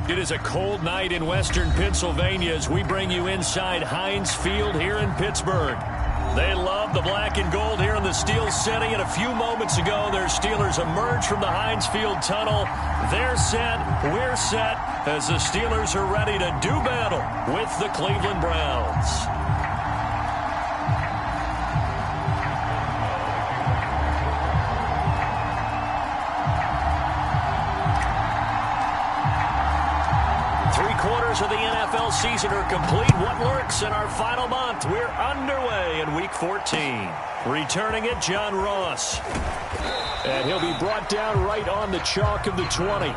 It is a cold night in western Pennsylvania as we bring you inside Heinz Field here in Pittsburgh. They love the black and gold here in the Steel City, and a few moments ago, their Steelers emerged from the Heinz Field tunnel. They're set, we're set, as the Steelers are ready to do battle with the Cleveland Browns. Of the NFL season are complete. What lurks in our final month? We're underway in Week 14. Returning it, John Ross. And he'll be brought down right on the chalk of the 20.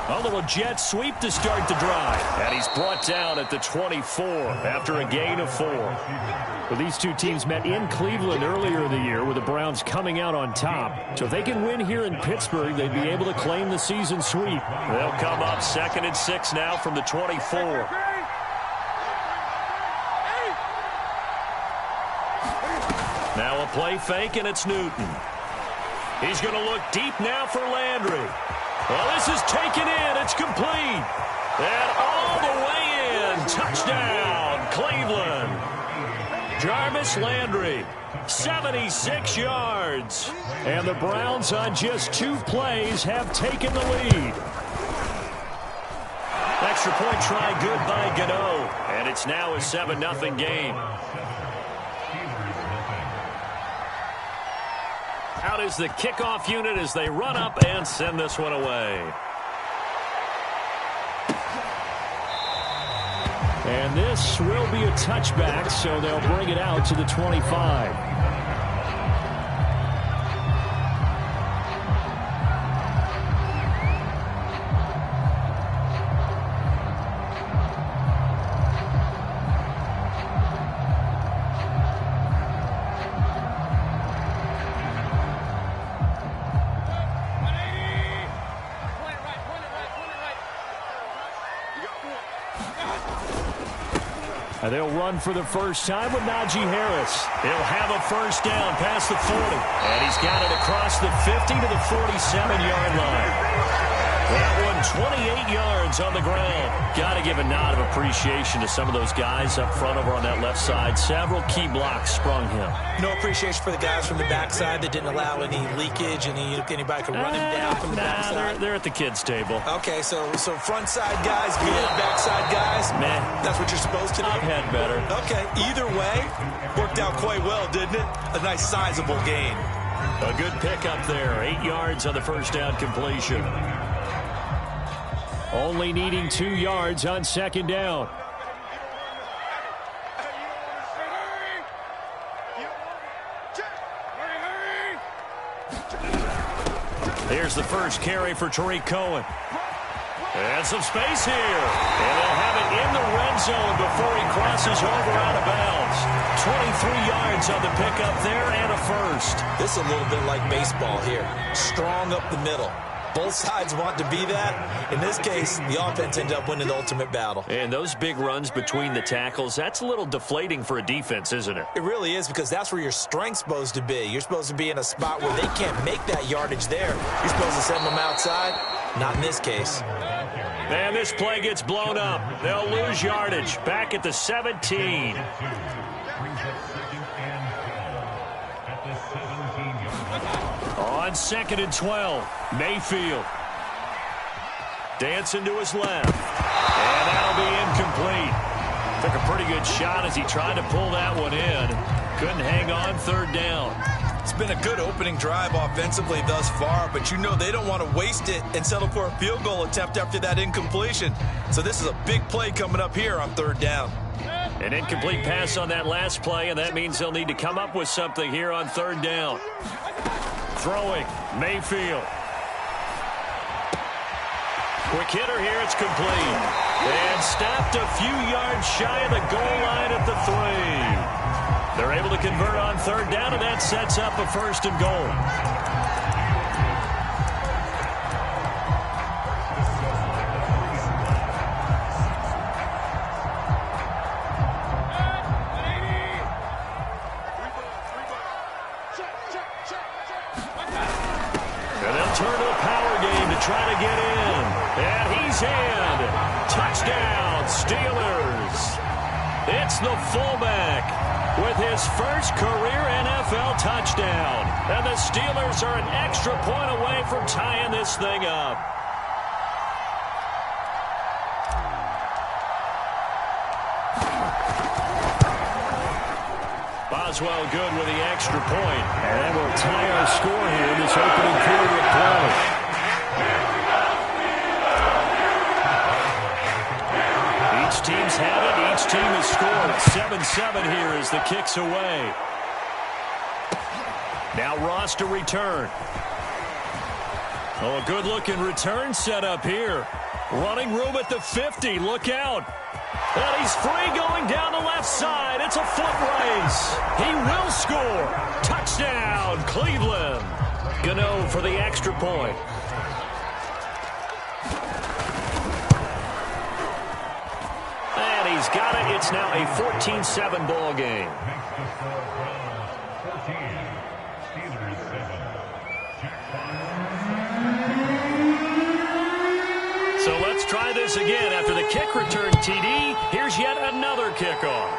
A little jet sweep to start the drive. And he's brought down at the 24 after a gain of 4. Well, these two teams met in Cleveland earlier in the year with the Browns coming out on top. So if they can win here in Pittsburgh, they'd be able to claim the season sweep. They'll come up 2nd and 6 now from the 24. Now a play fake, and it's Newton. He's going to look deep now for Landry. Well, this is taken in. It's complete. And all the way in. Touchdown, Cleveland. Jarvis Landry, 76 yards. And the Browns on just 2 plays have taken the lead. Extra point try good by Gano. And it's now a 7-0 game. Out is the kickoff unit as they run up and send this one away. And this will be a touchback, so they'll bring it out to the 25. They'll run for the first time with Najee Harris. He'll have a first down past the 40. And he's got it across the 50 to the 47-yard line. That one, 28 yards on the ground. Got to give a nod of appreciation to some of those guys up front over on that left side. Several key blocks sprung him. No appreciation for the guys from the backside that didn't allow any leakage, anybody could run him down from the backside. They're at the kids' table. Okay, so front side guys good, backside guys, man, that's what you're supposed to do. I've had better. Okay, either way, worked out quite well, didn't it? A nice sizable gain. A good pickup there. 8 yards on the first down completion. Only needing 2 yards on second down. Here's the first carry for Tariq Cohen. And some space here. And they'll have it in the red zone before he crosses over out of bounds. 23 yards on the pickup there and a first. This is a little bit like baseball here. Strong up the middle. Both sides want to be that. In this case, the offense ended up winning the ultimate battle. And those big runs between the tackles, that's a little deflating for a defense, isn't it? It really is, because that's where your strength's supposed to be. You're supposed to be in a spot where they can't make that yardage there. You're supposed to send them outside. Not in this case. And this play gets blown up. They'll lose yardage. Back at the 17. On 2nd and 12, Mayfield. Dancing to his left. And that'll be incomplete. Took a pretty good shot as he tried to pull that one in. Couldn't hang on, third down. It's been a good opening drive offensively thus far, but you know they don't want to waste it and settle for a field goal attempt after that incompletion. So this is a big play coming up here on 3rd down. An incomplete pass on that last play, and that means they'll need to come up with something here on 3rd down. Throwing, Mayfield. Quick hitter here, it's complete. And stopped a few yards shy of the goal line at the 3. They're able to convert on 3rd down, and that sets up a 1st and goal. And they'll turn to the power game to try to get in. And he's in. Touchdown, Steelers. It's the fullback with his first career NFL touchdown. And the Steelers are an extra point away from tying this thing up. Boswell good with the extra point. And that will tie our score here in this opening period of play. Each team's had it. Each team has scored. 7-7 here as the kick's away. Now Ross to return. Oh, a good-looking return set up here. Running room at the 50. Look out. And he's free going down the left side. It's a foot race. He will score. Touchdown, Cleveland. Gano for the extra point. And he's got it. It's now a 14-7 ball game. So let's try this again. After the kick return TD, here's yet another kickoff.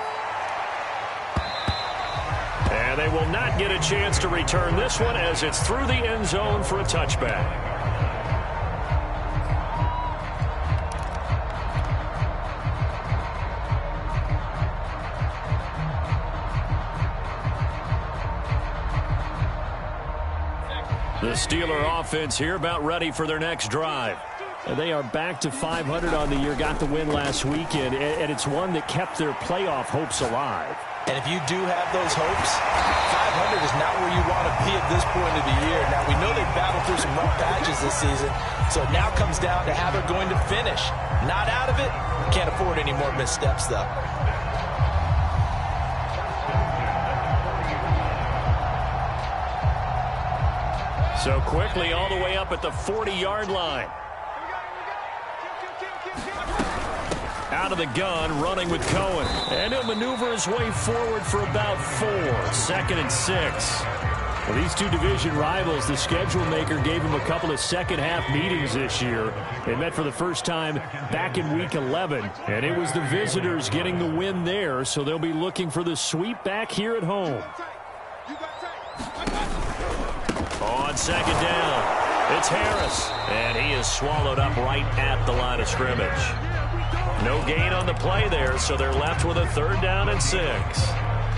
And they will not get a chance to return this one as it's through the end zone for a touchback. The Steeler offense here about ready for their next drive. They are back to 500 on the year, got the win last weekend, and it's one that kept their playoff hopes alive. And if you do have those hopes, 500 is not where you want to be at this point of the year. Now, we know they've battled through some rough patches this season, so it now comes down to how they're going to finish. Not out of it. Can't afford any more missteps, though. So quickly all the way up at the 40-yard line. Out of the gun, running with Cohen. And he'll maneuver his way forward for about 4. 2nd and 6. Well, these two division rivals, the schedule maker gave them a couple of second-half meetings this year. They met for the first time back in Week 11, and it was the visitors getting the win there, so they'll be looking for the sweep back here at home. On 2nd down, it's Harris, and he is swallowed up right at the line of scrimmage. No gain on the play there, so they're left with a 3rd down and 6.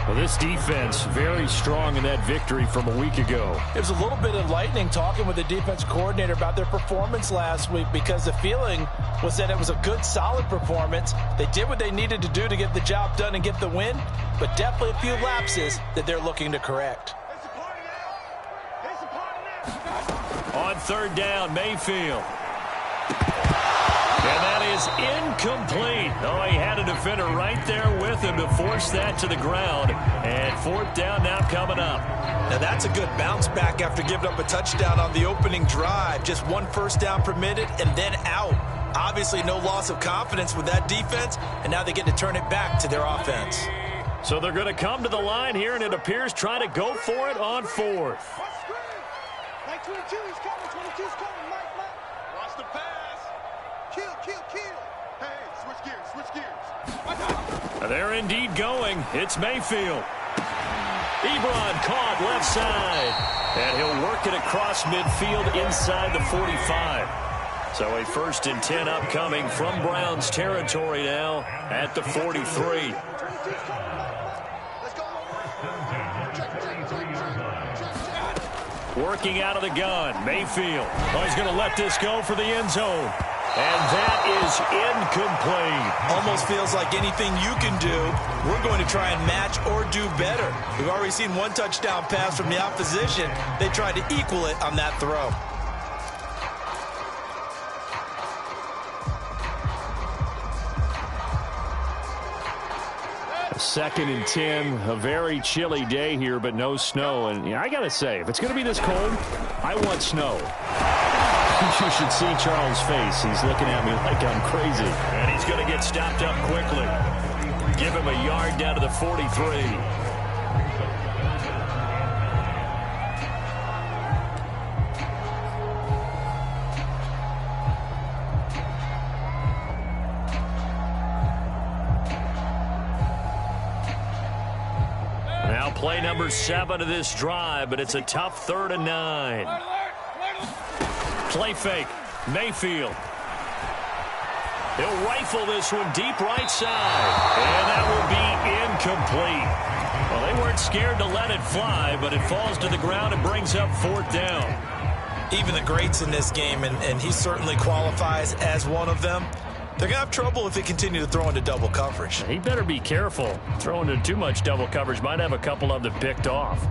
Well, this defense very strong in that victory from a week ago. It was a little bit enlightening talking with the defense coordinator about their performance last week, because the feeling was that it was a good, solid performance. They did what they needed to do to get the job done and get the win, but definitely a few lapses that they're looking to correct. On 3rd down, Mayfield. And that is incomplete. Oh, he had a defender right there with him to force that to the ground. And 4th down now coming up. Now that's a good bounce back after giving up a touchdown on the opening drive. Just 1 first down permitted and then out. Obviously no loss of confidence with that defense, and now they get to turn it back to their offense. So they're going to come to the line here, and it appears try to go for it on 4th. 22, he's coming. 22's coming. Mike. Watch the pass. Kill. Hey, switch gears. They're indeed going. It's Mayfield. Ebron caught left side. And he'll work it across midfield inside the 45. So a 1st and 10 upcoming from Browns territory now at the 43. Let's go. Check. Working out of the gun, Mayfield. Oh, he's going to let this go for the end zone. And that is incomplete. Almost feels like anything you can do, we're going to try and match or do better. We've already seen one touchdown pass from the opposition. They tried to equal it on that throw. Second and 10, a very chilly day here, but no snow. And I got to say, if it's going to be this cold, I want snow. You should see Charles' face. He's looking at me like I'm crazy. And he's going to get stopped up quickly. Give him a yard down to the 43. Now play number 7 of this drive, but it's a tough 3rd and 9. Play fake. Mayfield. He'll rifle this one deep right side. And that will be incomplete. Well, they weren't scared to let it fly, but it falls to the ground and brings up 4th down. Even the greats in this game, and he certainly qualifies as one of them, they're going to have trouble if they continue to throw into double coverage. He better be careful. Throwing into too much double coverage might have a couple of them picked off.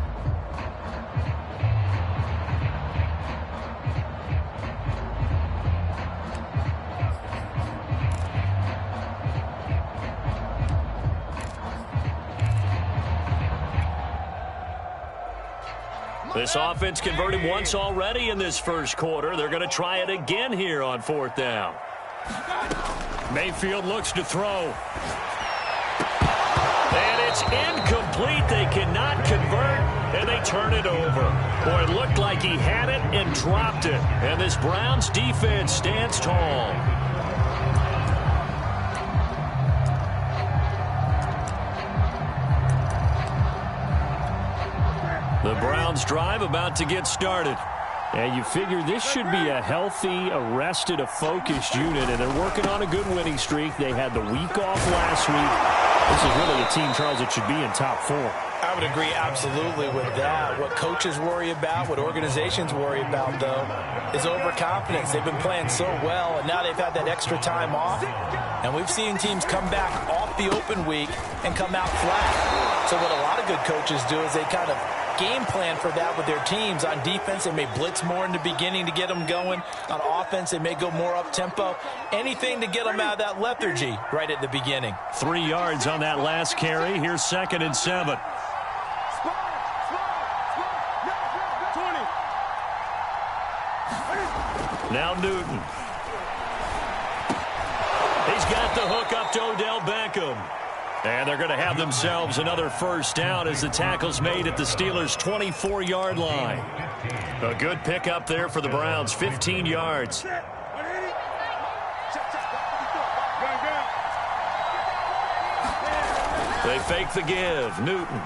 This offense converted once already in this first quarter. They're going to try it again here on 4th down. Mayfield looks to throw. And it's incomplete. They cannot convert, and they turn it over. Boy, it looked like he had it and dropped it. And this Browns defense stands tall. The Browns drive about to get started. And you figure this should be a healthy, arrested, a focused unit, and they're working on a good winning streak. They had the week off last week. This is really a team, Charles, that should be in top 4. I would agree absolutely with that. What coaches worry about, what organizations worry about, though, is overconfidence. They've been playing so well, and now they've had that extra time off. And we've seen teams come back off the open week and come out flat. So what a lot of good coaches do is they kind of game plan for that with their teams. On defense, they may blitz more in the beginning to get them going. On offense, they may go more up-tempo. Anything to get them out of that lethargy right at the beginning. 3 yards on that last carry. Here's 2nd and 7. Now Newton. He's got the hook up to Odell Beckham. And they're going to have themselves another first down as the tackle's made at the Steelers' 24-yard line. A good pickup there for the Browns, 15 yards. They fake the give. Newton.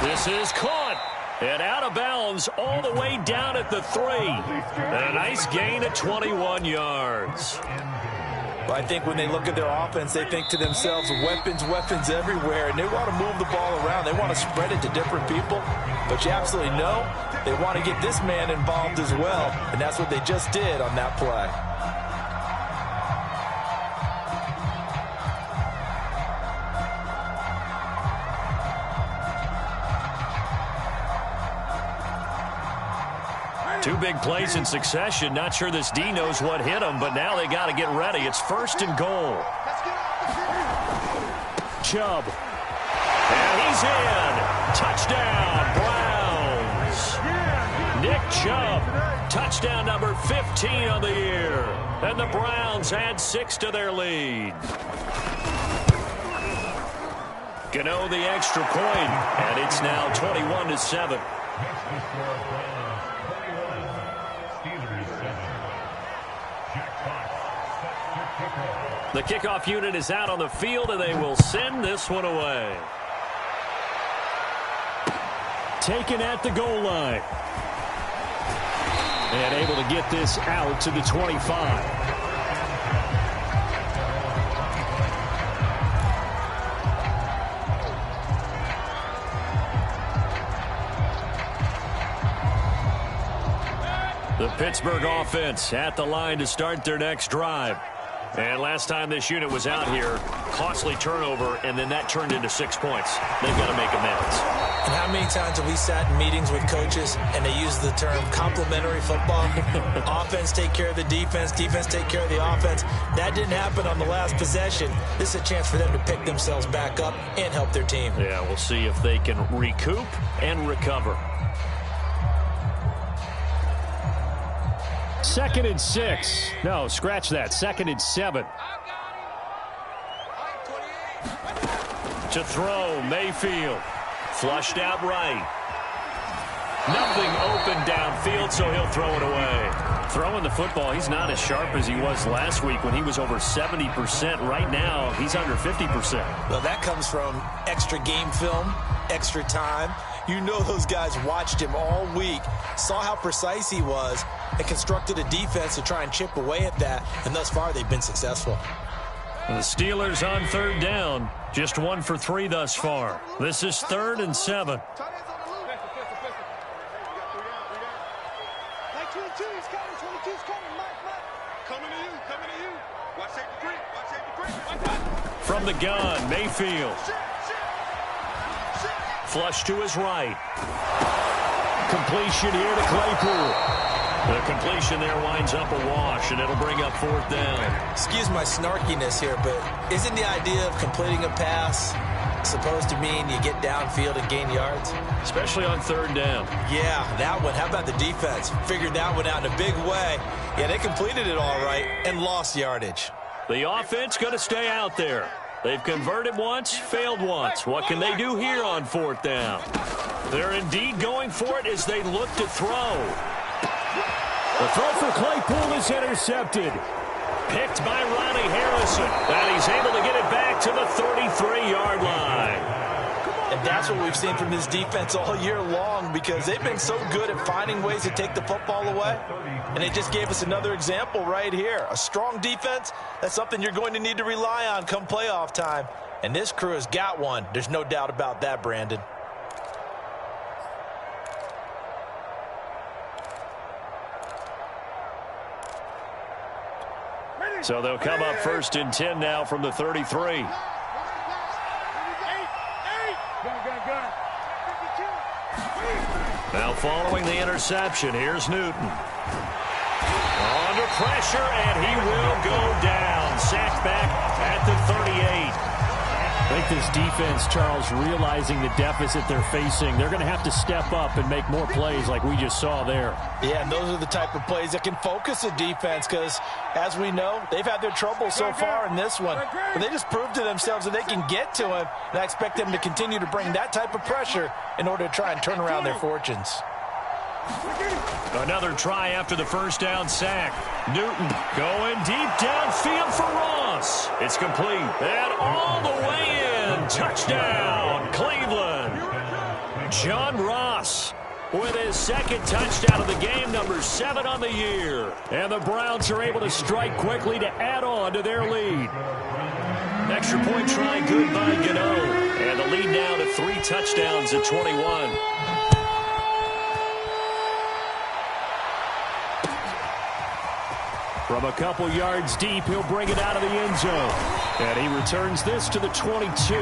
This is caught. And out of bounds all the way down at the 3. And a nice gain of 21 yards. Well, I think when they look at their offense, they think to themselves, weapons, weapons everywhere, and they want to move the ball around. They want to spread it to different people. But you absolutely know they want to get this man involved as well, and that's what they just did on that play. Two big plays in succession. Not sure this D knows what hit him, but now they got to get ready. It's 1st and goal. Chubb. And he's in. Touchdown, Browns. Nick Chubb. Touchdown number 15 on the year. And the Browns add 6 to their lead. Gano the extra point, and it's now 21-7. The kickoff unit is out on the field, and they will send this one away. Taken at the goal line. And able to get this out to the 25. Pittsburgh offense at the line to start their next drive. And last time this unit was out here, costly turnover, and then that turned into 6 points. They've got to make amends. And how many times have we sat in meetings with coaches and they use the term complementary football? Offense take care of the defense, defense take care of the offense. That didn't happen on the last possession. This is a chance for them to pick themselves back up and help their team. Yeah, we'll see if they can recoup and recover. 2nd and 6. No, scratch that. 2nd and 7. To throw, Mayfield. Flushed out right. Nothing open downfield, so he'll throw it away. Throwing the football, he's not as sharp as he was last week when he was over 70%. Right now, he's under 50%. Well, that comes from extra game film, extra time. You know those guys watched him all week, saw how precise he was, and constructed a defense to try and chip away at that, and thus far they've been successful. The Steelers on 3rd down, just 1 for 3 thus far. This is 3rd and 7. From the gun, Mayfield. Flush to his right. Completion here to Claypool. The completion there winds up a wash, and it'll bring up 4th down. Excuse my snarkiness here, but isn't the idea of completing a pass supposed to mean you get downfield and gain yards? Especially on 3rd down. Yeah, that one. How about the defense? Figured that one out in a big way. Yeah, they completed it all right and lost yardage. The offense going to stay out there. They've converted once, failed once. What can they do here on 4th down? They're indeed going for it as they look to throw. The throw for Claypool is intercepted. Picked by Ronnie Harrison. And he's able to get it back to the 33-yard line. And that's what we've seen from this defense all year long, because they've been so good at finding ways to take the football away. And they just gave us another example right here. A strong defense, that's something you're going to need to rely on come playoff time. And this crew has got one. There's no doubt about that, Brandon. So they'll come up 1st and 10 now from the 33. Now following the interception, here's Newton. Under pressure, and he will go down. Sacked back at the 38. I think this defense, Charles, realizing the deficit they're facing, they're going to have to step up and make more plays like we just saw there. Yeah, and those are the type of plays that can focus a defense because, as we know, they've had their trouble so far in this one. But they just proved to themselves that they can get to him, and I expect them to continue to bring that type of pressure in order to try and turn around their fortunes. Another try after the 1st down sack. Newton going deep downfield for Ross. It's complete. And all the way in. Touchdown, Cleveland. John Ross with his 2nd touchdown of the game, number 7 on the year. And the Browns are able to strike quickly to add on to their lead. Extra point try good by Gano. And the lead now to 3 touchdowns at 21. From a couple yards deep, he'll bring it out of the end zone. And he returns this to the 22.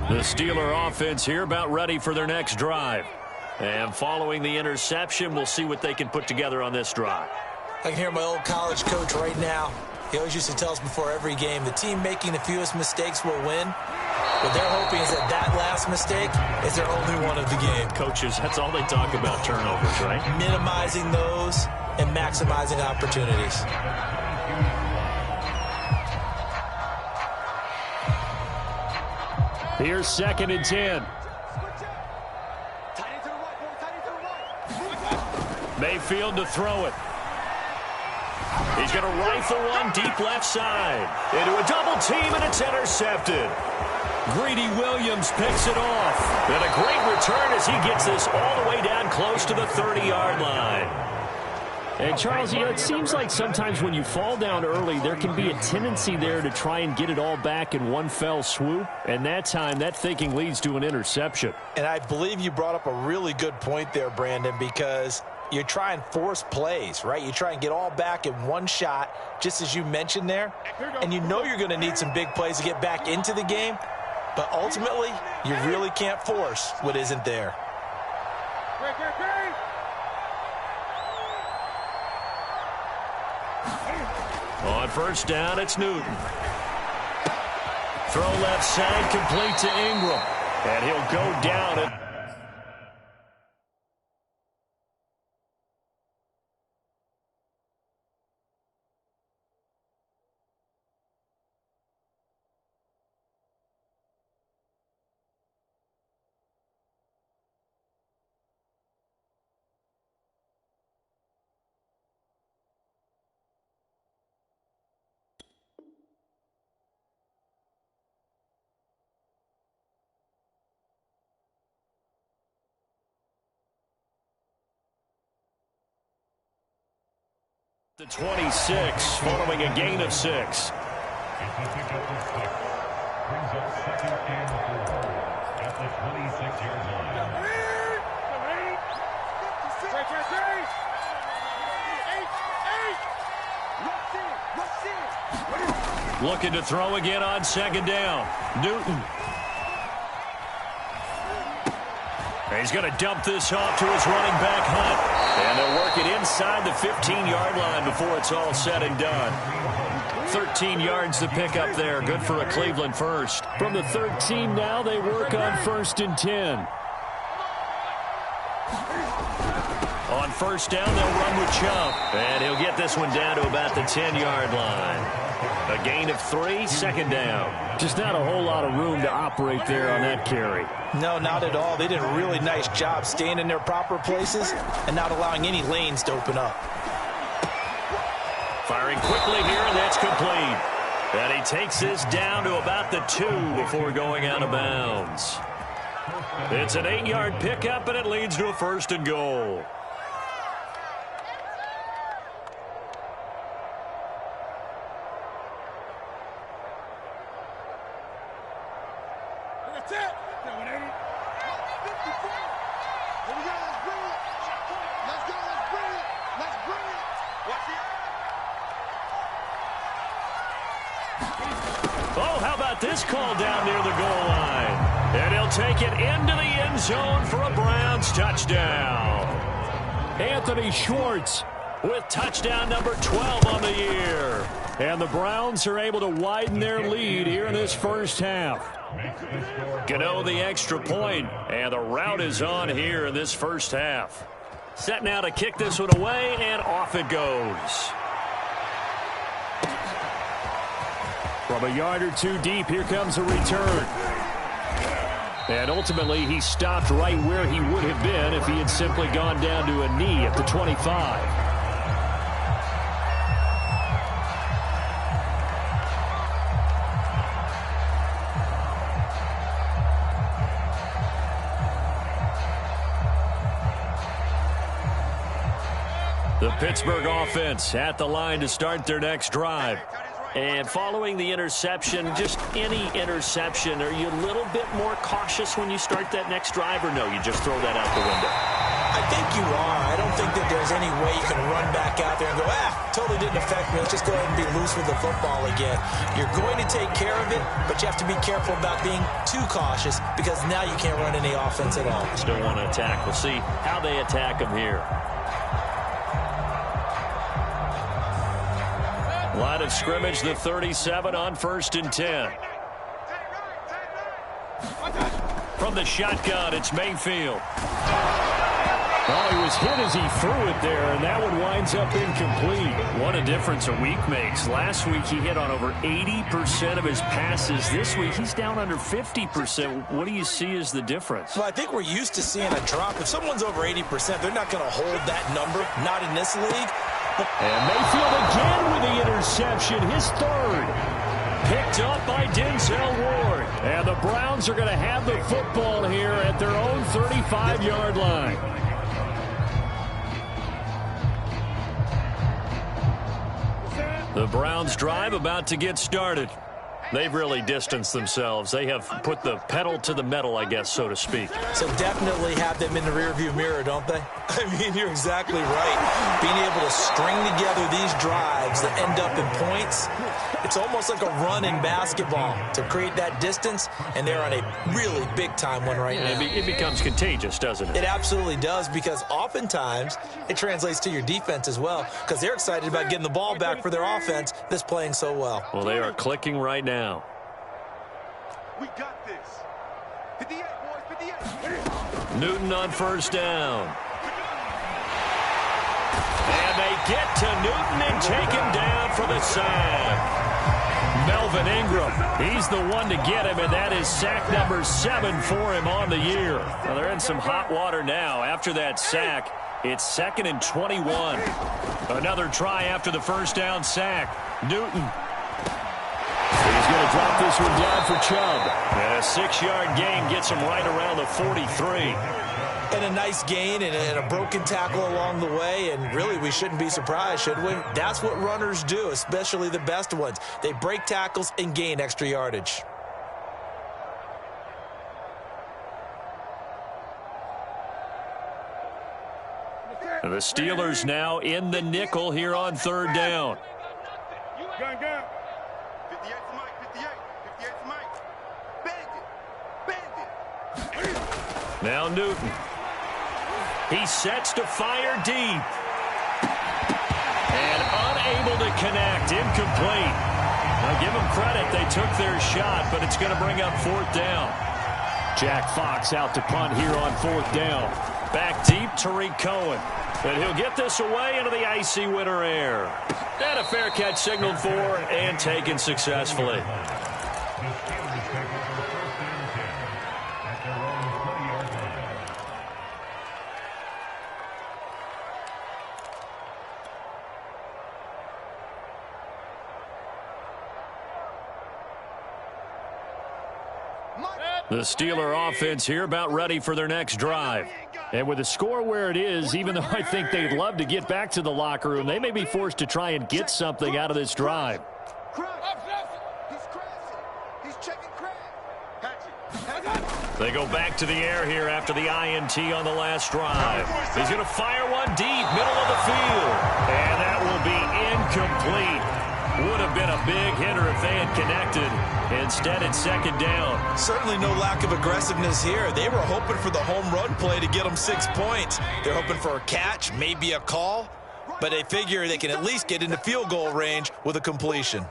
The Steeler offense here about ready for their next drive. And following the interception, we'll see what they can put together on this drive. I can hear my old college coach right now. He always used to tell us before every game, the team making the fewest mistakes will win. What they're hoping is that last mistake is their only one of the game. Coaches, that's all they talk about, turnovers, right? Minimizing those and maximizing opportunities. Here's 2nd and 10. Mayfield to throw it. He's going to rifle one deep left side. Into a double team, and it's intercepted. Greedy Williams picks it off. And a great return as he gets this all the way down close to the 30-yard line. And, Charles, it seems like sometimes when you fall down early, there can be a tendency there to try and get it all back in one fell swoop. And that time, that thinking leads to an interception. And I believe you brought up a really good point there, Brandon, because you try and force plays, right? You try and get all back in one shot, just as you mentioned there. And you know you're going to need some big plays to get back into the game. But ultimately, you really can't force what isn't there. On first down, it's Newton. Throw left side, complete to Ingram. And he'll go down it. The 26 following a gain of 6. Brings up second and 4 at the 26-yard line. Looking to throw again on second down. Newton. He's going to dump this off to his running back, Hunt. And they'll work it inside the 15-yard line before it's all said and done. 13 yards to pick up there. Good for a Cleveland first. From the 13 now, they work on 1st and 10. On first down, they'll run with Chubb. And he'll get this one down to about the 10-yard line. A gain of 3, second down. Just not a whole lot of room to operate there on that carry. No, not at all. They did a really nice job staying in their proper places and not allowing any lanes to open up. Firing quickly here, and that's complete. And he takes this down to about the 2 before going out of bounds. It's an 8-yard pickup, and it leads to a 1st and goal. Oh, how about this call down near the goal line? And he'll take it into the end zone for a Browns touchdown. Anthony Schwartz with touchdown number 12 on the year. And the Browns are able to widen their lead here in this first half. Gano the extra point, and the route is on here in this first half. Set now to kick this one away, and off it goes. From a yard or two deep, here comes a return. And ultimately, he stopped right where he would have been if he had simply gone down to a knee at the 25. The Pittsburgh offense at the line to start their next drive. And following the interception, just any interception, are you a little bit more cautious when you start that next drive, or no, you just throw that out the window? I think you are. I don't think that there's any way you can run back out there and go, totally didn't affect me. Let's just go ahead and be loose with the football again. You're going to take care of it, but you have to be careful about being too cautious because now you can't run any offense at all. Still want to attack. We'll see how they attack them here. Line of scrimmage, the 37 on 1st and 10. From the shotgun, it's Mayfield. Oh, he was hit as he threw it there, and that one winds up incomplete. What a difference a week makes. Last week, he hit on over 80% of his passes. This week, he's down under 50%. What do you see as the difference? Well, I think we're used to seeing a drop. If someone's over 80%, they're not going to hold that number, not in this league. And Mayfield again with the interception, his third. Picked up by Denzel Ward. And the Browns are going to have the football here at their own 35-yard line. The Browns drive about to get started. They've really distanced themselves. They have put the pedal to the metal, I guess, so to speak. So definitely have them in the rearview mirror, don't they? I mean, you're exactly right. Being able to string together these drives that end up in points, it's almost like a run in basketball to create that distance, and they're on a really big-time one right now. It becomes contagious, doesn't it? It absolutely does, because oftentimes it translates to your defense as well, because they're excited about getting the ball back for their offense that's playing so well. Well, they are clicking right now. We got this. 58, boys, 58. Newton on first down. And they get to Newton and take him down for the sack. Melvin Ingram, he's the one to get him, and that is sack number 7 for him on the year. Well, they're in some hot water now. After that sack, it's 2nd and 21. Another try after the first down sack. Newton. He's going to drop this one down for Chubb. And a 6-yard gain gets him right around the 43. And a nice gain and a broken tackle along the way, and really we shouldn't be surprised, should we? That's what runners do, especially the best ones. They break tackles and gain extra yardage. And the Steelers now in the nickel here on third down. Gun. 58 for Mike, 58 for Mike. Bandit. Now Newton. He sets to fire deep. And unable to connect. Incomplete. Now give them credit. They took their shot, but it's going to bring up 4th down. Jack Fox out to punt here on 4th down. Back deep, Tariq Cohen. And he'll get this away into the icy winter air. And a fair catch signaled for and taken successfully. The Steeler offense here about ready for their next drive. And with the score where it is, even though I think they'd love to get back to the locker room, they may be forced to try and get something out of this drive. They go back to the air here after the INT on the last drive. He's going to fire one deep, middle of the field. And that will be incomplete. Would have been a big hitter if they had connected. Instead, it's 2nd down. Certainly no lack of aggressiveness here. They were hoping for the home run play to get them 6 points. They're hoping for a catch, maybe a call, but they figure they can at least get into field goal range with a completion.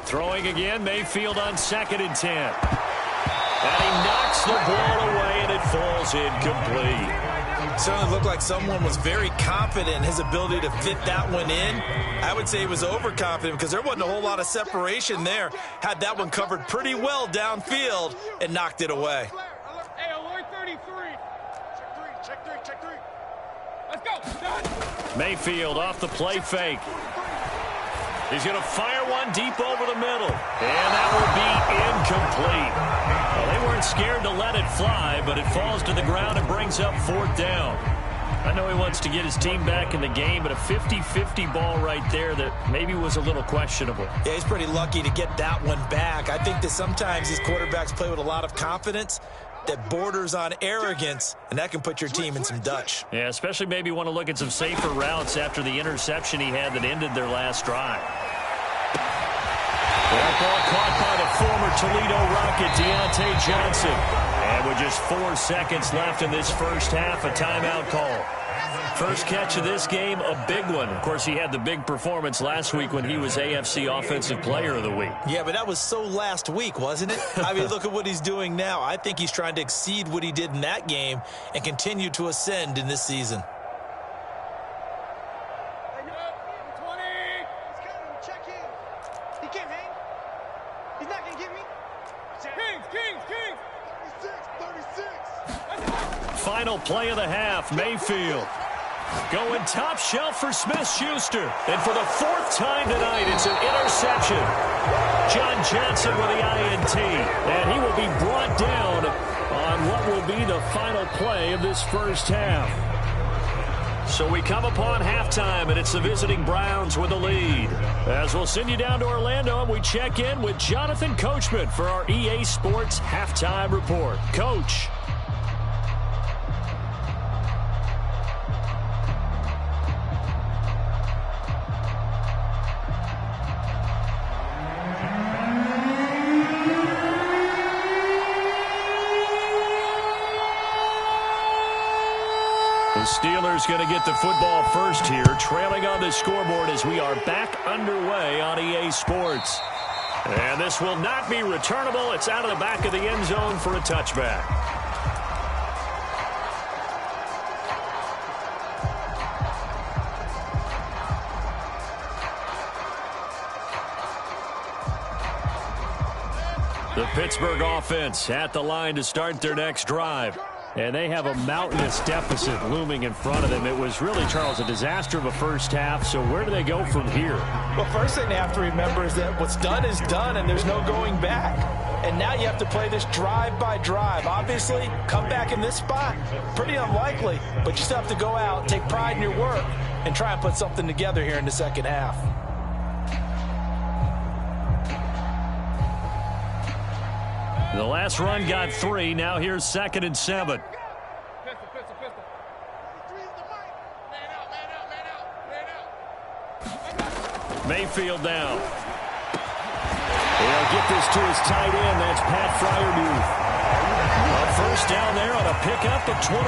Throwing again, Mayfield on 2nd and 10. And he knocks the ball away, and it falls incomplete. Certainly looked like someone was very confident in his ability to fit that one in. I would say he was overconfident because there wasn't a whole lot of separation there. Had that one covered pretty well downfield and knocked it away. Hey, alert 33. Check three. Let's go. Mayfield off the play fake. He's going to fire one deep over the middle. And that will be incomplete. Well, they weren't scared to let it fly, but it falls to the ground and brings up 4th down. I know he wants to get his team back in the game, but a 50-50 ball right there that maybe was a little questionable. Yeah, he's pretty lucky to get that one back. I think that sometimes these quarterbacks play with a lot of confidence that borders on arrogance, and that can put your team in some Dutch. Yeah, especially maybe want to look at some safer routes after the interception he had that ended their last drive. That ball caught by the former Toledo Rocket, Deontay Johnson. And with just 4 seconds left in this first half, a timeout call. First catch of this game, a big one. Of course, he had the big performance last week when he was AFC Offensive Player of the Week. Yeah, but that was so last week, wasn't it? I mean, look at what he's doing now. I think he's trying to exceed what he did in that game and continue to ascend in this season. Final play of the half, Mayfield. Going top shelf for Smith-Schuster. And for the fourth time tonight, it's an interception. John Johnson with the INT. And he will be brought down on what will be the final play of this first half. So we come upon halftime, and it's the visiting Browns with the lead. As we'll send you down to Orlando, and we check in with Jonathan Coachman for our EA Sports Halftime Report. Coach. The Steelers going to get the football first here, trailing on the scoreboard as we are back underway on EA Sports. And this will not be returnable. It's out of the back of the end zone for a touchback. The Pittsburgh offense at the line to start their next drive. And they have a mountainous deficit looming in front of them. It was really, Charles, a disaster of a first half. So where do they go from here? Well, first thing they have to remember is that what's done is done, and there's no going back. And now you have to play this drive by drive. Obviously, come back in this spot, pretty unlikely. But you still have to go out, take pride in your work, and try and put something together here in the second half. The last run got 3. Now here's 2nd and 7. Pistol, pistol, pistol. Man out. Mayfield down. He'll get this to his tight end. That's Pat Freiermuth. A first down there on a pickup at 25.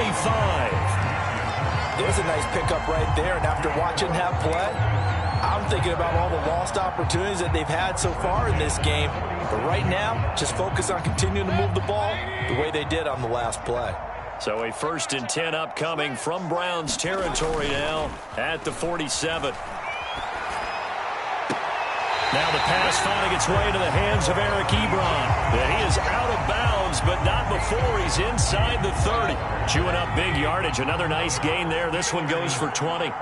There's a nice pickup right there, and after watching that play, I'm thinking about all the lost opportunities that they've had so far in this game. But right now, just focus on continuing to move the ball the way they did on the last play. So a 1st and 10 upcoming from Browns territory now at the 47. Now the pass finding its way to the hands of Eric Ebron. And he is out of bounds, but not before he's inside the 30. Chewing up big yardage. Another nice gain there. This one goes for 20.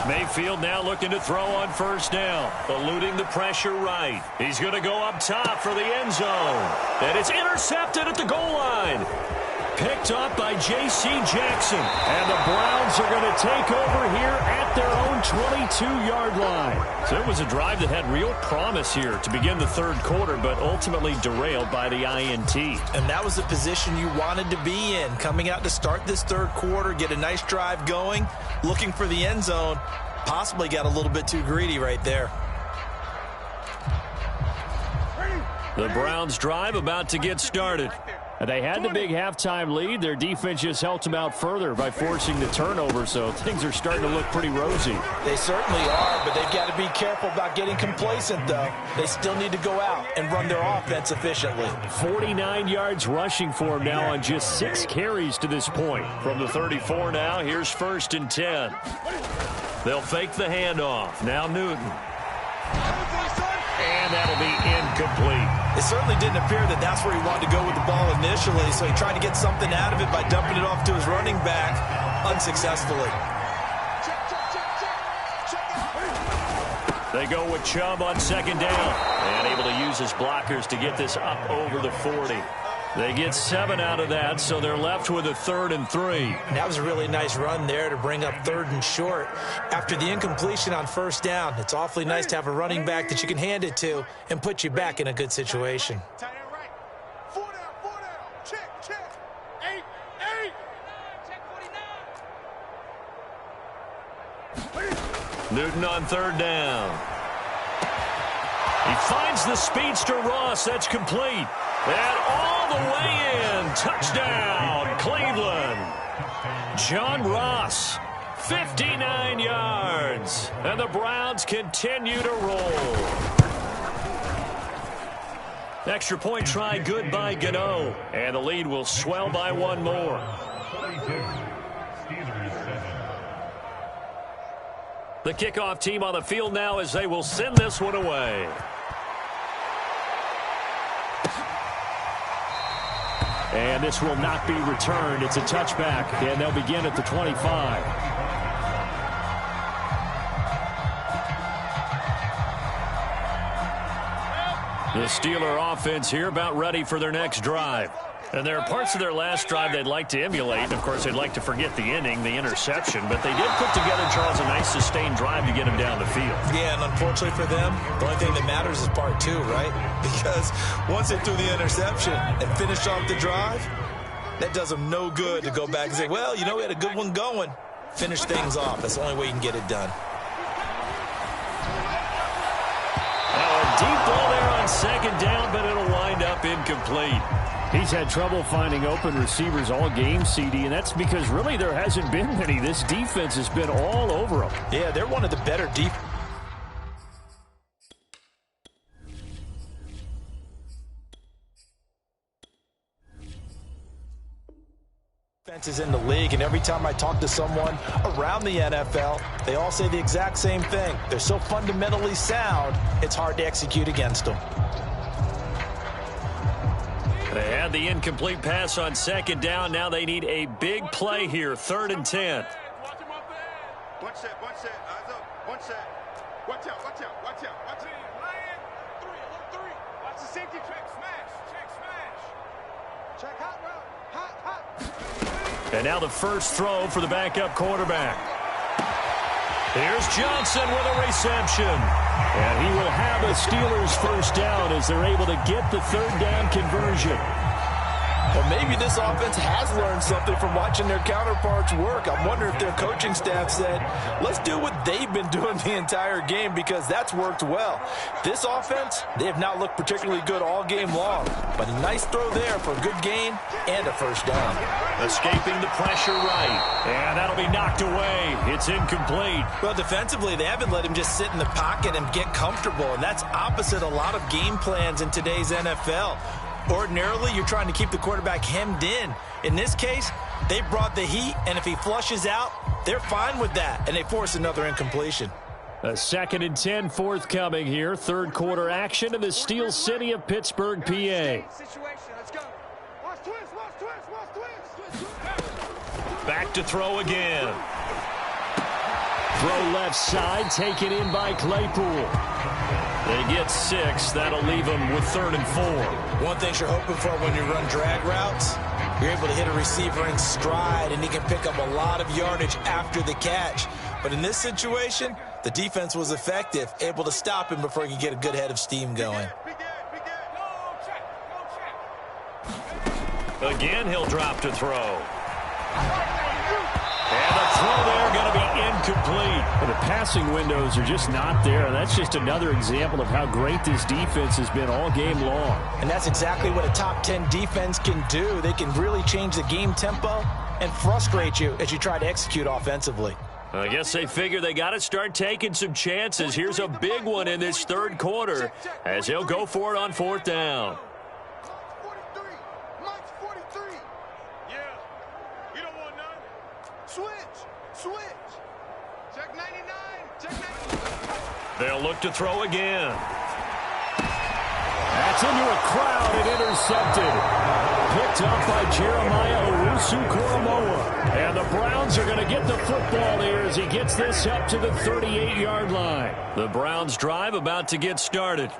Mayfield now looking to throw on first down. Eluding the pressure right. He's going to go up top for the end zone. And it's intercepted at the goal line. Picked up by J.C. Jackson. And the Browns are going to take over here at their own 22-yard line. So it was a drive that had real promise here to begin the third quarter, but ultimately derailed by the INT. And that was the position you wanted to be in. Coming out to start this third quarter, get a nice drive going, looking for the end zone. Possibly got a little bit too greedy right there. The Browns drive about to get started. They had the big halftime lead. Their defense just helped them out further by forcing the turnover, so things are starting to look pretty rosy. They certainly are, but they've got to be careful about getting complacent, though. They still need to go out and run their offense efficiently. 49 yards rushing for him now on just 6 carries to this point. From the 34 now, here's 1st and 10. They'll fake the handoff. Now Newton. And that'll be incomplete. It certainly didn't appear that that's where he wanted to go with the ball initially, so he tried to get something out of it by dumping it off to his running back unsuccessfully. They go with Chubb on 2nd down. And able to use his blockers to get this up over the 40. They get 7 out of that, so they're left with a 3rd and 3. That was a really nice run there to bring up 3rd and short. After the incompletion on 1st down, it's awfully nice to have a running back that you can hand it to and put you back in a good situation. Tight end right. 4 down, 4 down. Check, check. 8, 8. Newton on 3rd down. He finds the speedster Ross. That's complete. And all the way in. Touchdown, Cleveland. John Ross, 59 yards. And the Browns continue to roll. Extra point try good by Gano. And the lead will swell by 1 more. 22, Steelers 7. The kickoff team on the field now as they will send this one away. And this will not be returned. It's a touchback, and they'll begin at the 25. The Steeler offense here about ready for their next drive. And there are parts of their last drive they'd like to emulate. And, of course, they'd like to forget the inning, the interception. But they did put together, Charles, a nice sustained drive to get him down the field. Yeah, and unfortunately for them, the only thing that matters is part two, right? Because once they threw the interception and finished off the drive, that does them no good to go back and say, well, you know, we had a good one going. Finish things off. That's the only way you can get it done. Now a deep ball there on second down, but it'll wind up incomplete. He's had trouble finding open receivers all game, CD, and that's because really there hasn't been many. This defense has been all over them. Yeah, they're one of the better defenses in the league, and every time I talk to someone around the NFL, they all say the exact same thing. They're so fundamentally sound, it's hard to execute against them. They had the incomplete pass on second down. Now they need a big play here, 3rd and 10. One set, eyes up, one set. Watch out. Lion, three. Watch the safety check, smash. Check hot route, hot. And now the first throw for the backup quarterback. Here's Johnson with a reception. And he will have the Steelers first down as they're able to get the 3rd down conversion. Well, maybe this offense has learned something from watching their counterparts work. I'm wondering if their coaching staff said, let's do what they've been doing the entire game, because that's worked well. This offense, they have not looked particularly good all game long, but a nice throw there for a good gain and a first down. Escaping the pressure right, and that'll be knocked away. It's incomplete. Well, defensively, they haven't let him just sit in the pocket and get comfortable, and that's opposite a lot of game plans in today's NFL. Ordinarily, you're trying to keep the quarterback hemmed in. In this case, they brought the heat, and if he flushes out, they're fine with that, and they force another incompletion. A 2nd and 10 forthcoming here. 3rd quarter action in the Steel City of Pittsburgh, PA. Situation, let's go. Watch twist. Back to throw again. Throw left side, taken in by Claypool. They get 6. That'll leave them with 3rd and 4. One thing you're hoping for when you run drag routes, you're able to hit a receiver in stride, and he can pick up a lot of yardage after the catch. But in this situation, the defense was effective, able to stop him before he could get a good head of steam going. Again, he'll drop to throw. And the throw there going to be incomplete. But the passing windows are just not there. And that's just another example of how great this defense has been all game long. And that's exactly what a top 10 defense can do. They can really change the game tempo and frustrate you as you try to execute offensively. I guess they figure they got to start taking some chances. Here's a big one in this 3rd quarter as they'll go for it on 4th down. Check 99. They'll look to throw again. That's into a crowd and intercepted. Picked up by Jeremiah Owusu-Koramoah. And the Browns are going to get the football here as he gets this up to the 38-yard line. The Browns drive about to get started.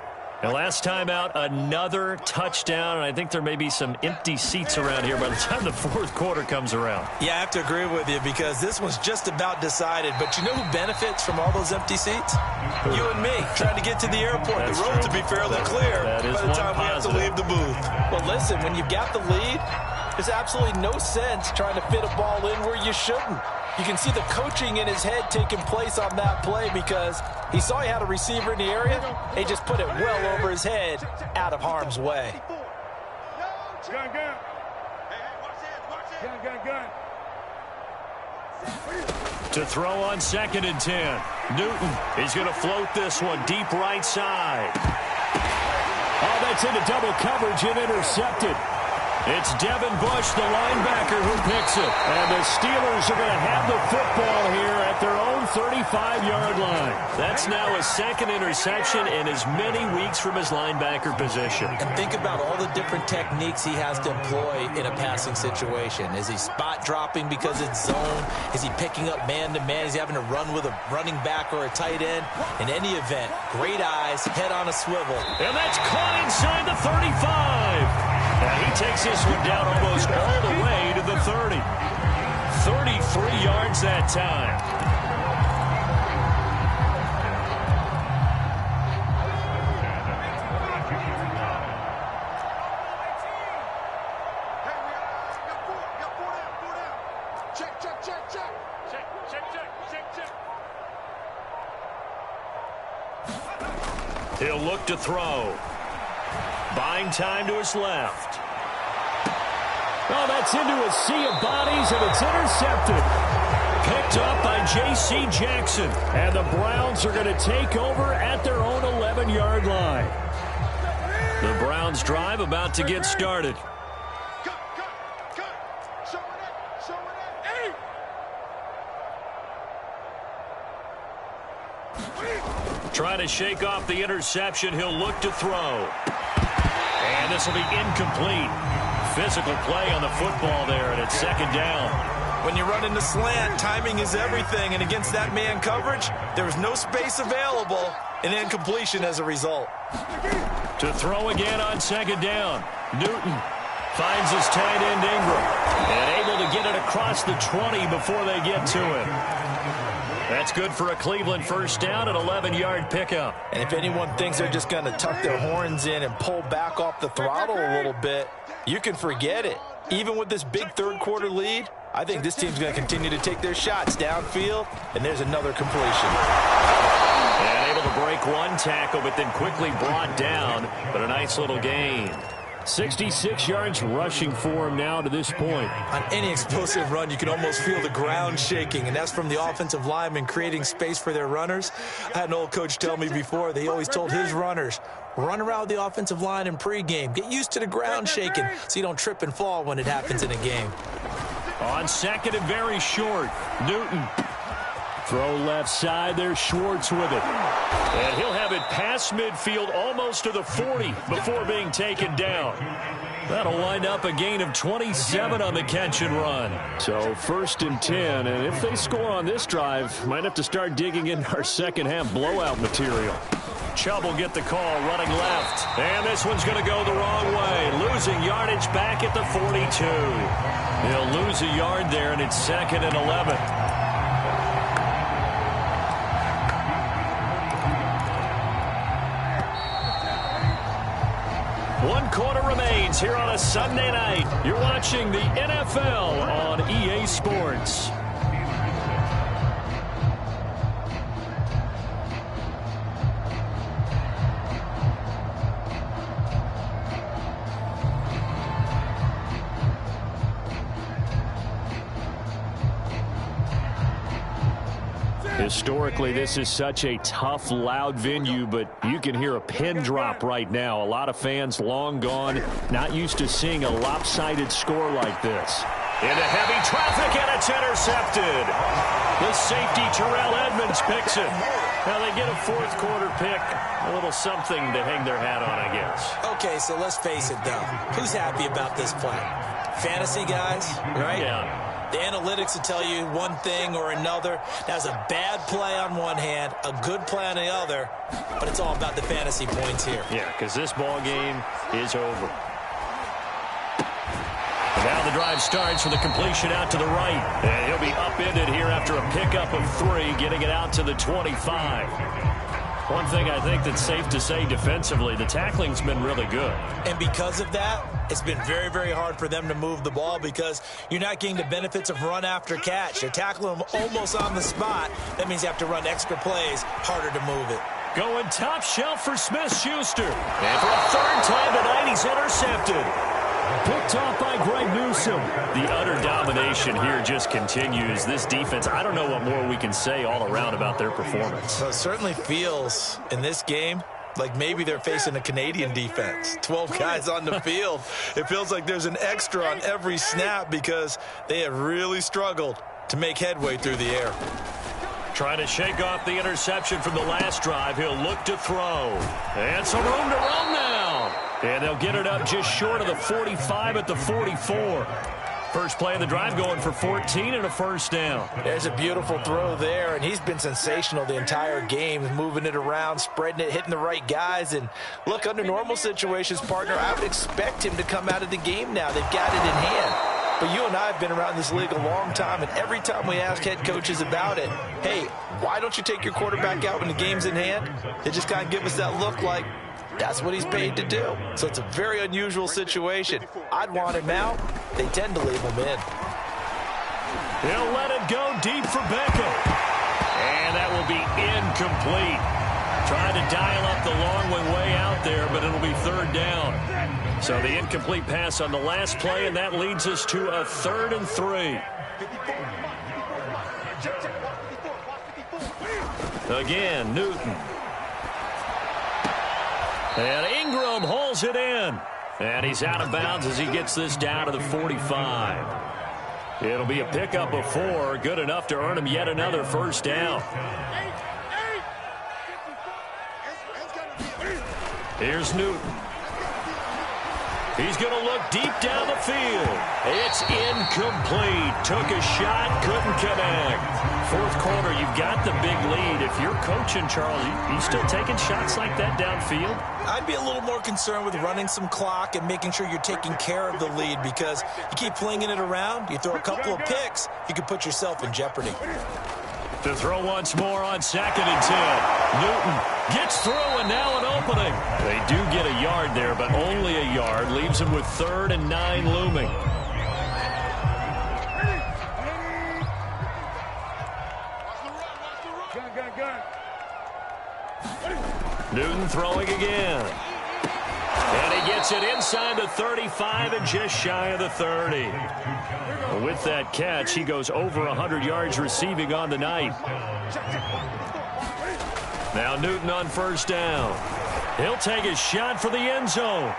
And last time out, another touchdown. And I think there may be some empty seats around here by the time the 4th quarter comes around. Yeah, I have to agree with you because this one's just about decided. But you know who benefits from all those empty seats? You and me, trying to get to the airport. That's the roads true. will be fairly clear That is by the time we have to positive. leave the booth. Well, listen, when you've got the lead, there's absolutely no sense trying to fit a ball in where you shouldn't. You can see the coaching in his head taking place on that play because he saw he had a receiver in the area. He just put it well over his head, out of harm's way. Gun. Hey, watch this. To throw on 2nd and 10. Newton is going to float this one deep right side. Oh, that's into double coverage and intercepted. It's Devin Bush, the linebacker, who picks it. And the Steelers are going to have the football here at their own 35-yard line. That's now his second interception in as many weeks from his linebacker position. And think about all the different techniques he has to employ in a passing situation. Is he spot dropping because it's zone? Is he picking up man-to-man? Is he having to run with a running back or a tight end? In any event, great eyes, head on a swivel. And that's caught inside the 35. And he takes this one down almost all the way to the 30. 33 yards that time. He'll look to throw. Buying time to his left. Oh, that's into a sea of bodies, and it's intercepted. Picked up by J.C. Jackson. And the Browns are going to take over at their own 11-yard line. The Browns drive about to get started. Trying to shake off the interception. He'll look to throw. And this will be incomplete. Physical play on the football there, and it's second down. When you run into slant, timing is everything, and against that man coverage, there was no space available, and incompletion as a result. To throw again on second down. Newton finds his tight end Ingram, and able to get it across the 20 before they get to him. That's good for a Cleveland first down, an 11-yard pickup. And if anyone thinks they're just going to tuck their horns in and pull back off the throttle a little bit, you can forget it. Even with this big third-quarter lead, I think this team's going to continue to take their shots downfield, and there's another completion. And able to break one tackle, but then quickly brought down, but a nice little gain. 66 yards rushing for him now to this point. On any explosive run, you can almost feel the ground shaking, and that's from the offensive linemen creating space for their runners. I had an old coach tell me before, they always told his runners, run around the offensive line in pregame. Get used to the ground shaking so you don't trip and fall when it happens in a game. On second and very short, Newton. Throw left side, there's Schwartz with it. And he'll have it past midfield almost to the 40 before being taken down. That'll wind up a gain of 27 on the catch and run. So first and 10, and if they score on this drive, might have to start digging in our second half blowout material. Chubb will get the call running left. And this one's going to go the wrong way. Losing yardage back at the 42. He'll lose a yard there, and it's second and 11. One quarter remains here on a Sunday night. You're watching the NFL on EA Sports. Historically, this is such a tough, loud venue, but you can hear a pin drop right now. A lot of fans long gone, not used to seeing a lopsided score like this. Into heavy traffic, and it's intercepted. The safety, Terrell Edmonds, picks it. Now they get a fourth quarter pick. A little something to hang their hat on, I guess. Okay, so let's face it, though. Who's happy about this play? Fantasy guys, right? Yeah. The analytics will tell you one thing or another. That's a bad play on one hand, a good play on the other, but it's all about the fantasy points here. Yeah, because this ball game is over. Now the drive starts with a completion out to the right. And he'll be upended here after a pickup of 3, getting it out to the 25. One thing I think that's safe to say defensively, the tackling's been really good. And because of that, it's been very, very hard for them to move the ball because you're not getting the benefits of run after catch. You're tackling them almost on the spot. That means you have to run extra plays, harder to move it. Going top shelf for Smith-Schuster. And for a third time tonight, he's intercepted. Picked off by Greg Newsome. The utter domination here just continues. This defense, I don't know what more we can say all around about their performance. So it certainly feels in this game like maybe they're facing a Canadian defense. 12 guys on the field. It feels like there's an extra on every snap because they have really struggled to make headway through the air. Trying to shake off the interception from the last drive. He'll look to throw. And some room to run now. And they'll get it up just short of the 45 at the 44. First play of the drive going for 14 and a first down. There's a beautiful throw there, and he's been sensational the entire game, moving it around, spreading it, hitting the right guys. And look, under normal situations, partner, I would expect him to come out of the game now. They've got it in hand. But you and I have been around this league a long time, and every time we ask head coaches about it, hey, why don't you take your quarterback out when the game's in hand? They just kind of give us that look like that's what he's paid to do. So it's a very unusual situation. I'd want him out. They tend to leave him in. He'll let it go deep for Beckham. And that will be incomplete. Trying to dial up the long way out there, but it'll be third down. So the incomplete pass on the last play, and that leads us to a 3rd and 3. Again, Newton. And Ingram hauls it in. And he's out of bounds as he gets this down to the 45. It'll be a pickup of 4, good enough to earn him yet another first down. Here's Newton. He's going to look deep down the field. It's incomplete. Took a shot, couldn't connect. Fourth quarter, you've got the big lead. If you're coaching, Charles, you still taking shots like that downfield? I'd be a little more concerned with running some clock and making sure you're taking care of the lead, because you keep flinging it around, you throw a couple of picks, you could put yourself in jeopardy. To throw once more on 2nd and 10. Newton gets through, and now an opening. They do get a yard there, but only a yard. Leaves him with 3rd and 9 looming. Newton throwing again. And he gets it inside the 35 and just shy of the 30. With that catch, he goes over 100 yards receiving on the night. Now Newton on first down. He'll take a shot for the end zone.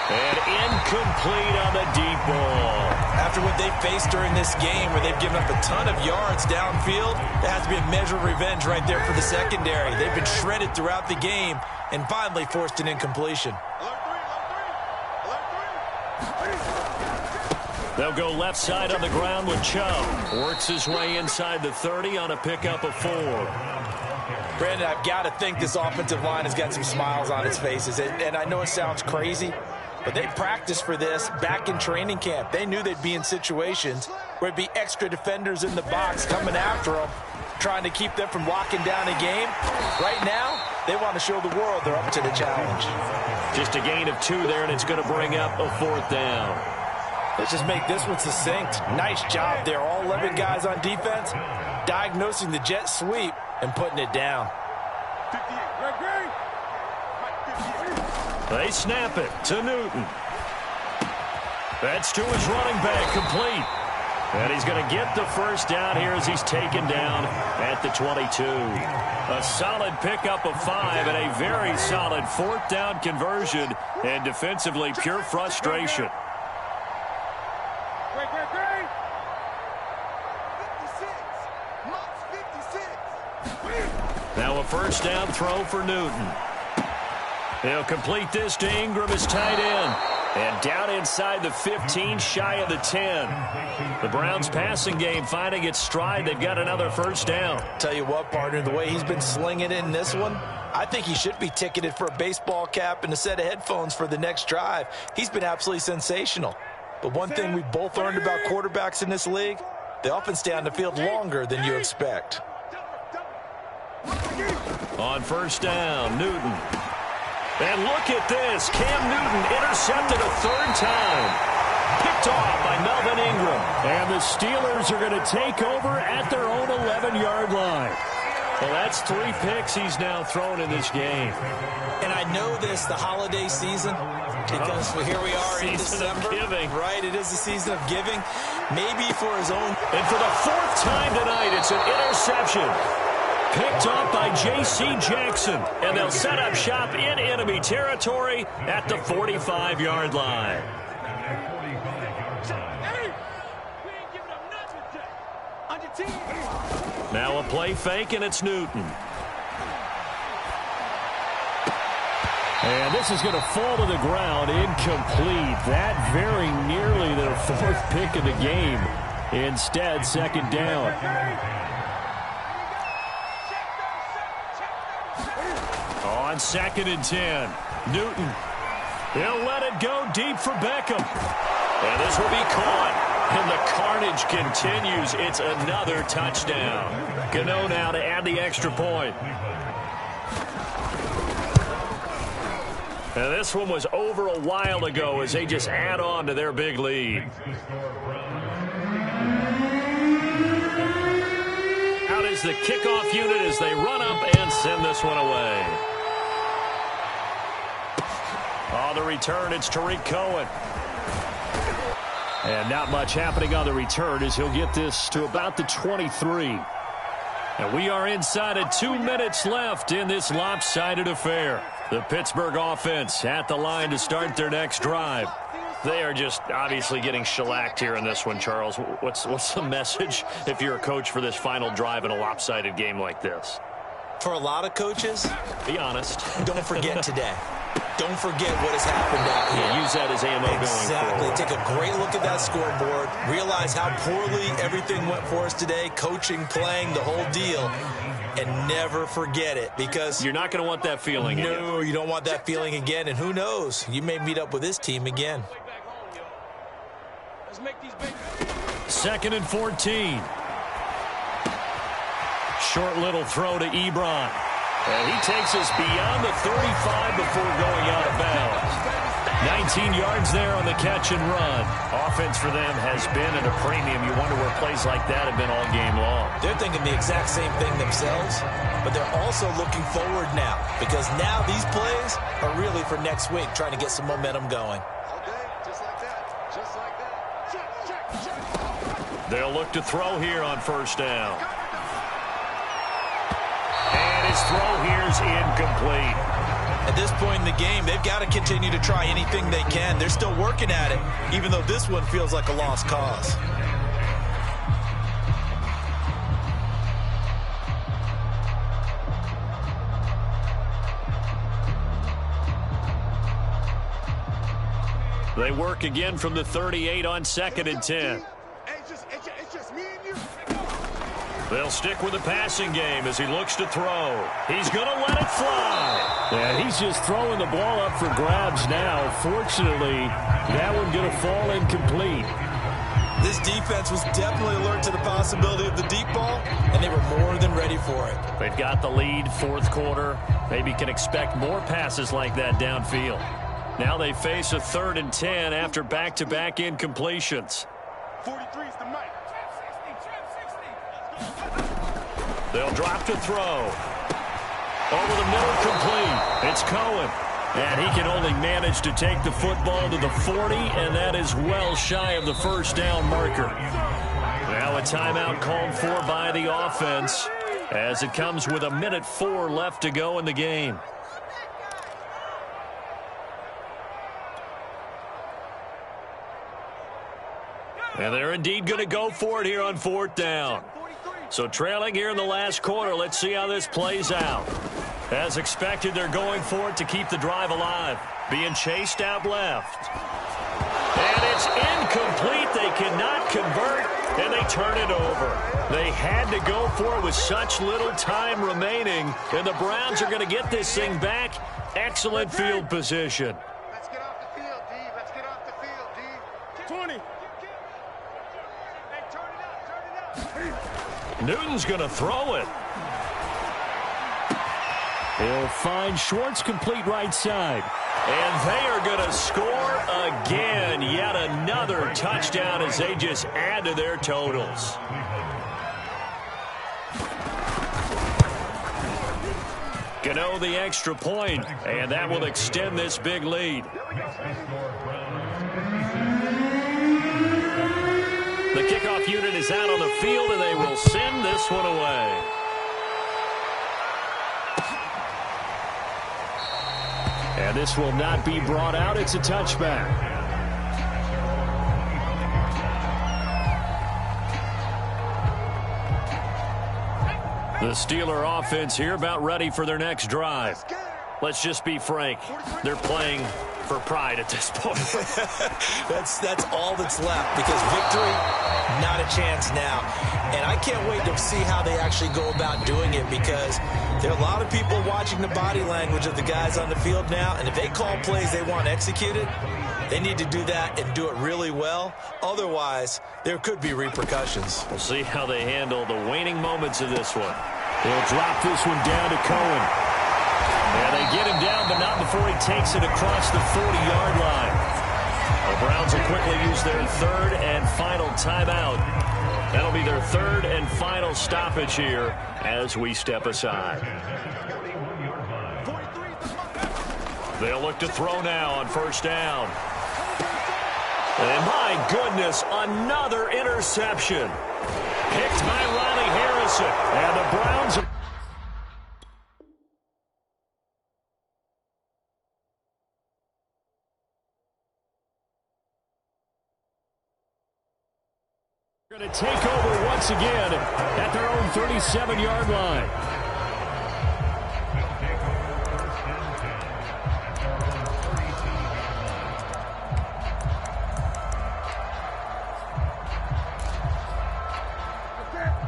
And incomplete on the deep ball. After what they've faced during this game, where they've given up a ton of yards downfield, there has to be a measure of revenge right there for the secondary. They've been shredded throughout the game and finally forced an incompletion. They'll go left side on the ground with Chubb. Works his way inside the 30 on a pickup of 4. Brandon, I've got to think this offensive line has got some smiles on its faces. And I know it sounds crazy, but they practiced for this back in training camp. They knew they'd be in situations where it'd be extra defenders in the box coming after them, trying to keep them from locking down a game. Right now, they want to show the world they're up to the challenge. Just a gain of 2 there, and it's going to bring up a 4th down. Let's just make this one succinct. Nice job there. All 11 guys on defense diagnosing the jet sweep and putting it down. They snap it to Newton. That's to his running back, complete. And he's going to get the first down here as he's taken down at the 22. A solid pickup of 5 and a very solid 4th down conversion, and defensively pure frustration. Now a first down throw for Newton. He'll complete this to Ingram, his tight end. And down inside the 15, shy of the 10. The Browns passing game finding its stride. They've got another first down. Tell you what, partner, the way he's been slinging it in this one, I think he should be ticketed for a baseball cap and a set of headphones for the next drive. He's been absolutely sensational. But one thing we've both learned about quarterbacks in this league, they often stay on the field longer than you expect. On first down, Newton. And look at this. Cam Newton intercepted a 3rd time. Picked off by Melvin Ingram. And the Steelers are going to take over at their own 11-yard line. Well, that's 3 picks he's now thrown in this game. And I know this, the holiday season, because here we are in December. Giving. Right, it is the season of giving. Maybe for his own. And for the 4th time tonight, it's an interception. Picked off by J.C. Jackson. And they'll set up shop in enemy territory at the 45-yard line. Now a play fake, and it's Newton. And this is going to fall to the ground, incomplete. That very nearly their fourth pick of the game. Instead, second down. On 2nd and 10, Newton. He'll let it go deep for Beckham. And this will be caught. And the carnage continues. It's another touchdown. Gano now to add the extra point. And this one was over a while ago as they just add on to their big lead. Out is the kickoff unit as they run up and send this one away. On the return, it's Tariq Cohen. And not much happening on the return as he'll get this to about the 23. And we are inside of 2 minutes left in this lopsided affair. The Pittsburgh offense at the line to start their next drive. They are just obviously getting shellacked here in this one, Charles. What's the message if you're a coach for this final drive in a lopsided game like this? For a lot of coaches, be honest. Don't forget today. Don't forget what has happened out here. Yeah, use that as ammo going forward. Exactly. Take a great look at that scoreboard. Realize how poorly everything went for us today. Coaching, playing, the whole deal. And never forget it, because you're not going to want that feeling again. No, you don't want that feeling again. And who knows? You may meet up with this team again. Let's make these big. 2nd and 14. Short little throw to Ebron. And he takes us beyond the 35 before going out of bounds. 19 yards there on the catch and run. Offense for them has been at a premium. You wonder where plays like that have been all game long. They're thinking the exact same thing themselves, but they're also looking forward now, because now these plays are really for next week, trying to get some momentum going. Okay, just like that. Just like that. Check. They'll look to throw here on first down. And his throw here is incomplete. At this point in the game, they've got to continue to try anything they can. They're still working at it, even though this one feels like a lost cause. They work again from the 38 on 2nd and 10. It's just me and you. They'll stick with the passing game as he looks to throw. He's going to let it fly. And he's just throwing the ball up for grabs now. Fortunately, that one going to fall incomplete. This defense was definitely alert to the possibility of the deep ball, and they were more than ready for it. They've got the lead, fourth quarter. Maybe can expect more passes like that downfield. Now they face a 3rd and 10 after back-to-back incompletions. 43 is the mic. They'll drop to throw. Over the middle, complete. It's Cohen. And he can only manage to take the football to the 40, and that is well shy of the first down marker. Now a timeout called for by the offense as it comes with 1:04 left to go in the game. And they're indeed going to go for it here on 4th down. So trailing here in the last quarter, let's see how this plays out. As expected, they're going for it to keep the drive alive. Being chased out left. And it's incomplete. They cannot convert, and they turn it over. They had to go for it with such little time remaining, and the Browns are going to get this thing back. Excellent field position. Let's get off the field, D. Let's get off the field, D. 20. Hey, turn it up. Newton's going to throw it. He'll find Schwartz complete right side. And they are going to score again. Yet another touchdown as they just add to their totals. Gano the extra point, and that will extend this big lead. The kickoff unit is out on the field, and they will send this one away. And this will not be brought out. It's a touchback. The Steeler offense here about ready for their next drive. Let's just be frank. They're playing for pride at this point. That's all that's left, because victory, not a chance now. And I can't wait to see how they actually go about doing it, because there are a lot of people watching the body language of the guys on the field now, and if they call plays they want executed, they need to do that and do it really well. Otherwise, there could be repercussions. We'll see how they handle the waning moments of this one. They'll drop this one down to Cohen. And they get him down, but not before he takes it across the 40-yard line. The Browns will quickly use their third and final timeout. That'll be their third and final stoppage here as we step aside. They'll look to throw now on first down. And my goodness, another interception. Picked by Riley Harrison. And the Browns are going to take over once again at their own 37-yard line.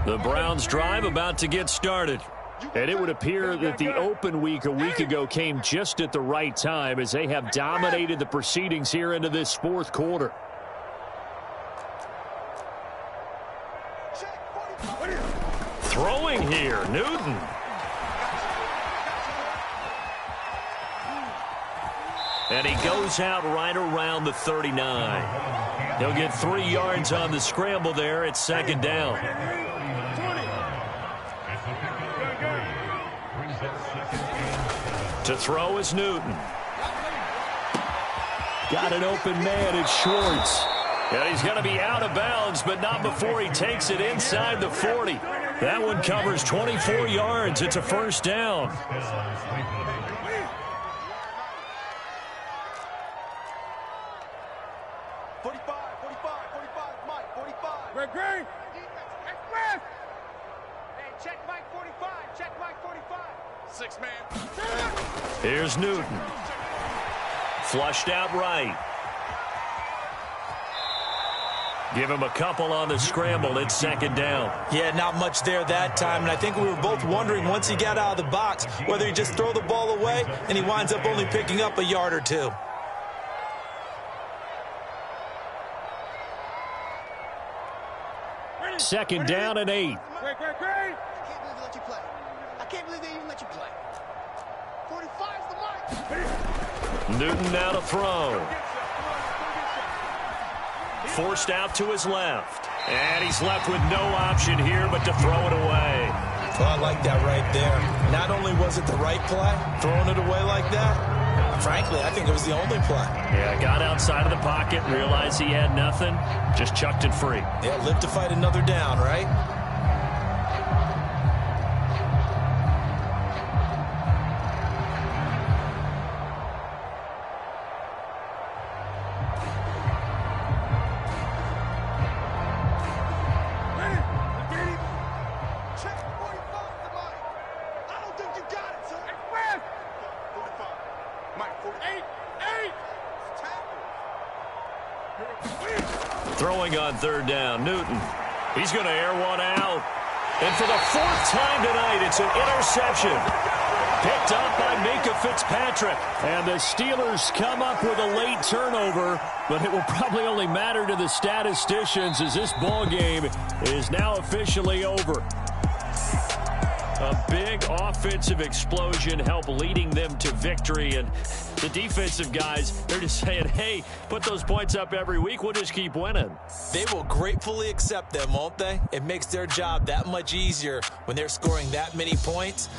The Browns drive about to get started. And it would appear that the open week a week ago came just at the right time, as they have dominated the proceedings here into this fourth quarter. Throwing here, Newton. And he goes out right around the 39. He'll get 3 yards on the scramble there. It's second down. To throw is Newton. Got an open man. It's Schwartz. And he's going to be out of bounds, but not before he takes it inside the 40. That one covers 24 yards. It's a first down. 45, Mike, 45. Greg Green. Express. Hey, check Mike 45, check Mike 45. 6 man. Here's Newton. Flushed out right. Give him a couple on the scramble. It's second down. Yeah, not much there that time, and I think we were both wondering once he got out of the box whether he just throw the ball away and he winds up only picking up a yard or two. Second down and 8. Greg. I can't believe they let you play. I can't believe they even let you play. 45's the Mike. Newton now to throw. Forced out to his left. And he's left with no option here but to throw it away. Well, I like that right there. Not only was it the right play, throwing it away like that, frankly, I think it was the only play. Yeah, got outside of the pocket, realized he had nothing, just chucked it free. Yeah, live to fight another down, right? Check 45's the Mike. I don't think you got it, son. Express. 45. Mike 48. Throwing on third down, Newton. He's going to air one out. And for the fourth time tonight, it's an interception. Picked up by Minkah Fitzpatrick. And the Steelers come up with a late turnover, but it will probably only matter to the statisticians as this ball game is now officially over. A big offensive explosion helped leading them to victory. And the defensive guys, they're just saying, hey, put those points up every week. We'll just keep winning. They will gratefully accept them, won't they? It makes their job that much easier when they're scoring that many points.